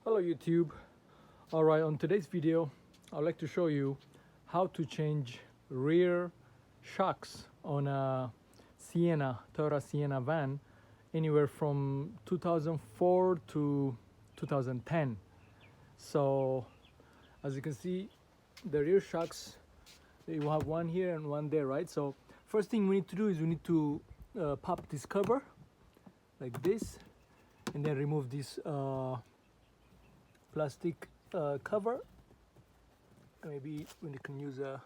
Hello YouTube. Alright, on today's video I'd like to show you how to change rear shocks on a Toyota Sienna van anywhere from 2004 to 2010. So as you can see, the rear shocks, you have one here and one there, right? So first thing we need to do is we need to pop this cover like this and then remove this plastic cover. Maybe we can use a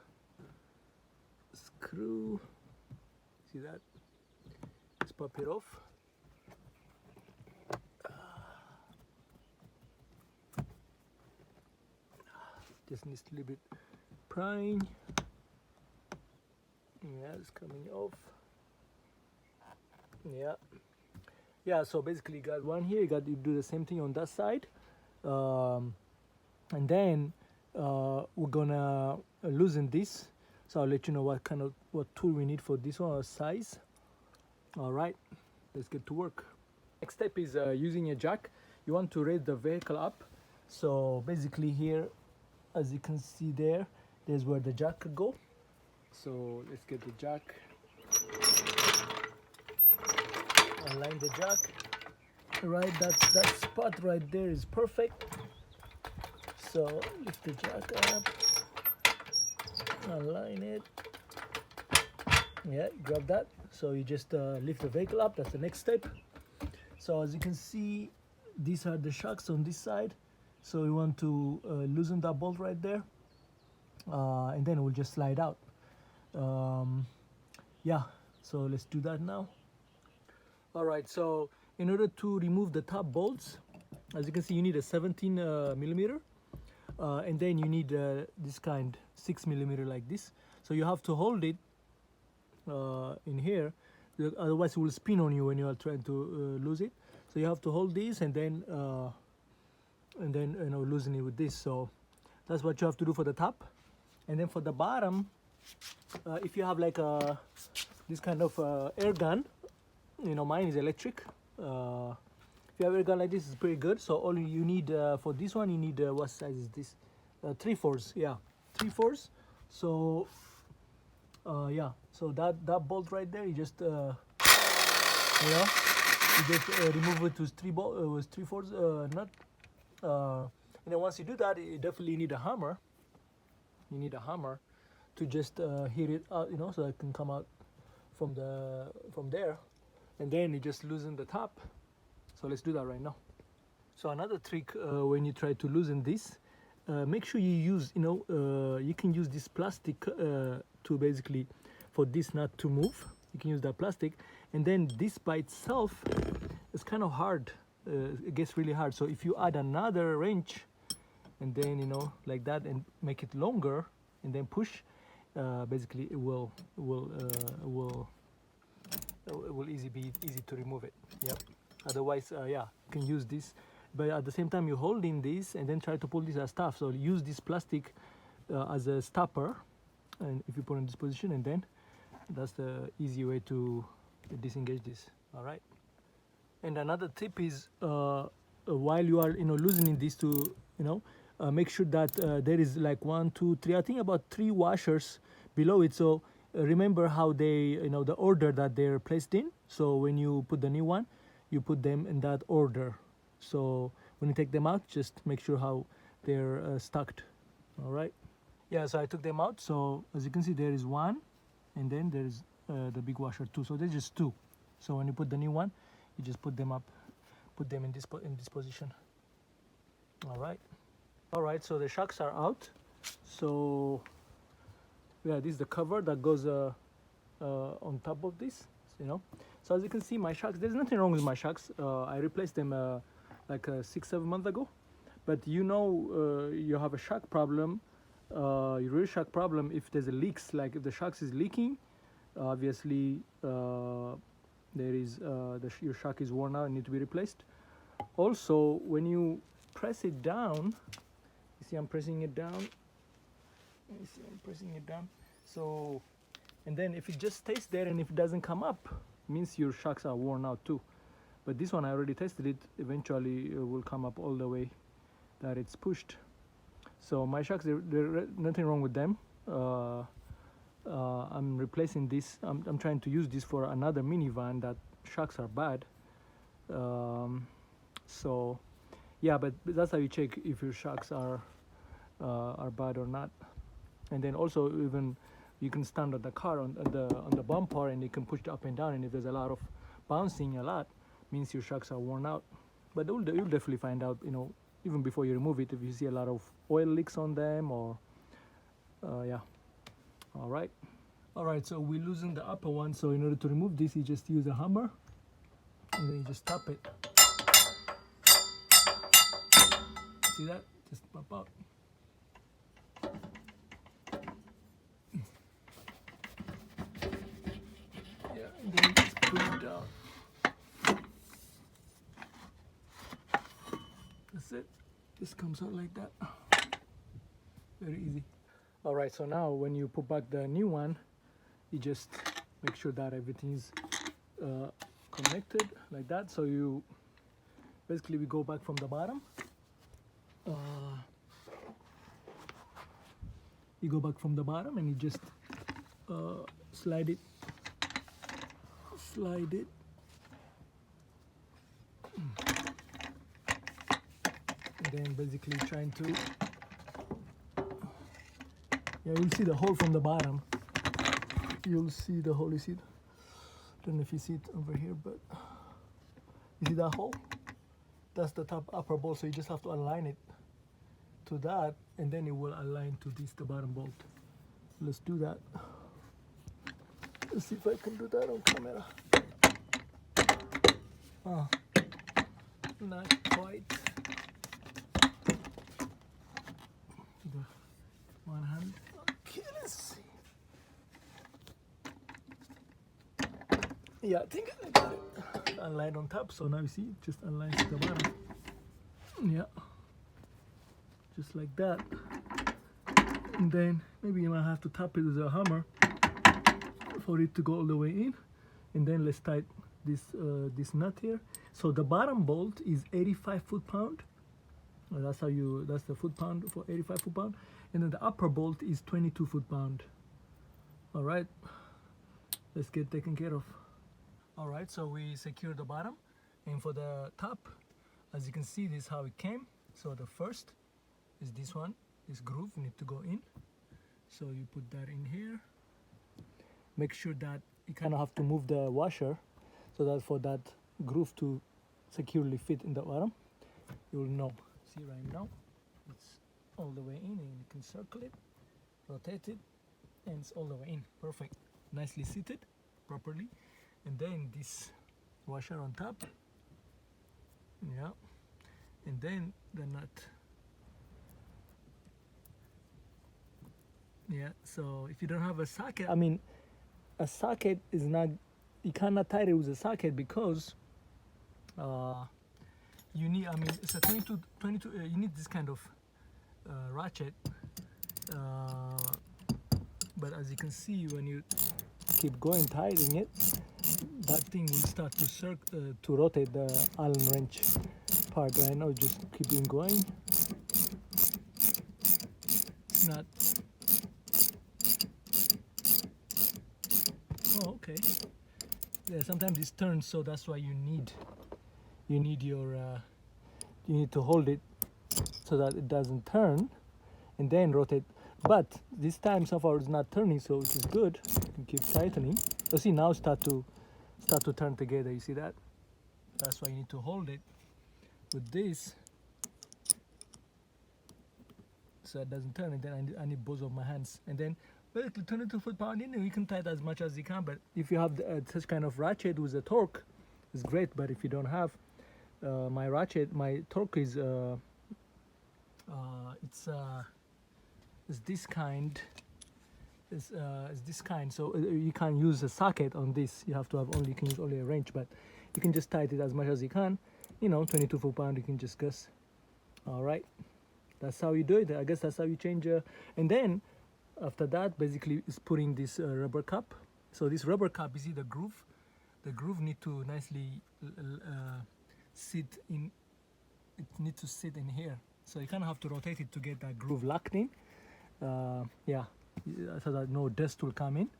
screw. See that? Let's pop it off. Just needs a little bit prying. Yeah, it's coming off. Yeah, so basically you got one here, you do the same thing on that side. And then we're gonna loosen this, so I'll let you know what tool we need for this one, or size. All right, let's get to work. Next step is using a jack. You want to raise the vehicle up, so basically here, as you can see there's where the jack could go. So let's get the jack, align the jack. Right, that spot right there is perfect. So lift the jack up, align it. Yeah, grab that. So you just lift the vehicle up. That's the next step. So as you can see, these are the shocks on this side. So you want to loosen that bolt right there, and then it will just slide out. Yeah, so let's do that now. All right, so in order to remove the top bolts, as you can see, you need a 17 millimeter, and then you need this kind 6 millimeter like this. So you have to hold it in here, otherwise it will spin on you when you are trying to lose it. So you have to hold this and then you know, loosen it with this. So that's what you have to do for the top. And then for the bottom, if you have like this kind of air gun, you know, mine is electric. If you have a gun like this, it's pretty good. So all you need for this one, you need what size is this? 3/4. Yeah, 3/4. So yeah, so that bolt right there, you just you know, you just remove it with 3/4 nut. And then once you do that, you definitely need a hammer. You need a hammer to just hit it out, you know, so it can come out from there. And then you just loosen the top. So let's do that right now. So another trick when you try to loosen this, make sure you use, you know, you can use this plastic to basically, for this nut to move, you can use that plastic. And then this by itself is kind of hard, it gets really hard. So if you add another wrench and then, you know, like that, and make it longer and then push, basically it will be easy to remove it. Yep. Otherwise, yeah, you can use this, but at the same time you're holding this and then try to pull this as tough. So use this plastic as a stopper, and if you put in this position, and then that's the easy way to disengage this. All right. And another tip is while you are, you know, loosening this, to, you know, make sure that there is like 1, 2, 3, I think about 3 washers below it. So remember how they, you know, the order that they're placed in. So when you put the new one, you put them in that order. So when you take them out, just make sure how they're stacked. All right. Yeah, so I took them out. So as you can see, there is one, and then there is the big washer too. So there's just 2. So when you put the new one, you just put them in this position. All right. All right, so the shocks are out. So yeah, this is the cover that goes on top of this, you know. So as you can see, my shocks, there's nothing wrong with my shocks. I replaced them like 6-7 months ago. But you know, you have a shock problem, your rear shock problem, if there's a leaks, like if the shocks is leaking, obviously there is your shock is worn out and need to be replaced. Also, when you press it down, you see I'm pressing it down. You see I'm pressing it down. So, and then if it just stays there and if it doesn't come up, means your shocks are worn out too. But this one I already tested it. Eventually it will come up all the way that it's pushed. So my shocks, there nothing wrong with them. I'm replacing this. I'm trying to use this for another minivan that shocks are bad. So yeah, but that's how you check if your shocks are bad or not. And then also, even you can stand on the car on the bumper, and you can push it up and down, and if there's a lot of bouncing a lot, means your shocks are worn out. But you'll definitely find out, you know, even before you remove it, if you see a lot of oil leaks on them, or yeah. All right, so we loosen the upper one. So in order to remove this, you just use a hammer, and then you just tap it. See that? Just pop out. Yeah, and then just pull it down. That's it. This comes out like that. Very easy. All right, so now when you put back the new one, you just make sure that everything is connected like that. So you basically, we go back from the bottom. You go back from the bottom, and you just slide it. And then basically trying to, yeah, you'll see the hole from the bottom. You'll see the hole, you see it? Don't know if you see it over here, but you see that hole? That's the top upper bolt, so you just have to align it to that, and then it will align to this, the bottom bolt. Let's do that. Let's see if I can do that on camera. Oh, not quite. The one hand. Okay, let's see. Yeah, I think I got it. Align on top, so now you see it just aligns to the bottom. Yeah, just like that. And then maybe you might have to tap it with a hammer for it to go all the way in. And then let's tighten this nut here. So the bottom bolt is 85 foot-pound. That's the foot-pound for 85 foot-pound. And then the upper bolt is 22 foot-pound. All right, let's get taken care of. All right, so we secure the bottom, and for the top, as you can see, this is how it came. So the first is this one, this groove need to go in. So you put that in here. Make sure that you kind of have to move the washer so that for that groove to securely fit in the bottom. You will know. See right now, it's all the way in, and you can circle it, rotate it, and it's all the way in. Perfect. Nicely seated properly. And then this washer on top. Yeah. And then the nut. Yeah, so if you don't have a socket, I mean, a socket is not, you cannot tie it with a socket because you need, I mean, it's a 22 you need this kind of ratchet. But as you can see, when you keep going tightening it, that thing will start to rotate the Allen wrench part. Right now, just keep on going. It's not. Oh, okay. Yeah, sometimes this turns, so that's why you need your you need to hold it so that it doesn't turn, and then rotate. But this time so far it's not turning, so it is good. You can keep tightening. You see now start to turn together. You see that? That's why you need to hold it with this so it doesn't turn. And then I need both of my hands. And then basically 22 foot-pound in, and you can tie it as much as you can. But if you have such kind of ratchet with a torque, it's great. But if you don't have my torque is it's this kind. It's this kind, so you can't use a socket on this. You have to have you can use only a wrench, but you can just tighten it as much as you can. You know, 22 foot-pound, you can just guess. All right, that's how you do it. I guess that's how you change. And then after that, basically, is putting this rubber cap. So this rubber cap, you see the groove. The groove need to nicely sit in. It needs to sit in here. So you kind of have to rotate it to get that groove locked in. Yeah, so that no dust will come in.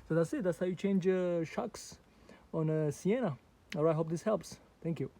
So that's it. That's how you change shocks on a Sienna. All right, hope this helps. Thank you.